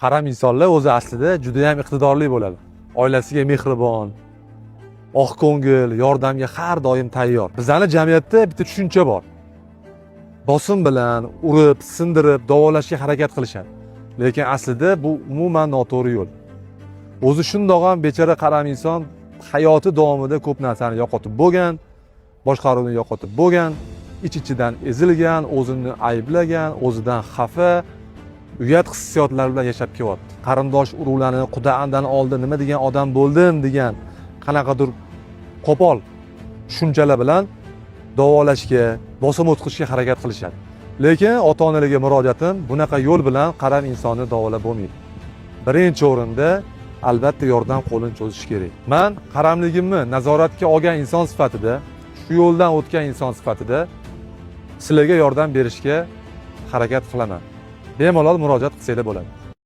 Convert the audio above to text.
Qaram insonlar o'zi aslida juda ham iqtidorli bo'ladi. Oilasiga mehribon, oqko'ngil, yordamga har doim tayyor. Bizning jamiyatda bitta tushuncha bor. Bosim bilan urib, sindirib, davolashga harakat qilishadi. Lekin aslida bu umuman noto'g'ri yo'l. O'zi shundoq ham bechora qaram inson hayoti davomida ko'p narsani yo'qotib bo'lgan, boshqaruvni yo'qotib bo'lgan, ich-ichidan ezilgan, o'zini ayblagan, o'zidan xafa, uyat hissiyotlar bilan yashab kelyapti. Qarindosh urug'larni Xudo andan oldi, nima degan odam bo'ldim degan qanaqadir qo'pol tushunchalar bilan davolashga, bosim o'tkazishga harakat qilishadi. Lekin ota-onalarga murojaatim, bunaqa yo'l bilan qaram insonni davolab bo'lmaydi. Birinchi o'rinda albatta yordam qo'lini cho'zish kerak. Men qaramligimni nazoratga olgan inson sifatida, shu yo'ldan o'tgan inson sifatida sizlarga yordam berishga harakat qilaman. Bemalol murojaat qilsanglar bo'ladi.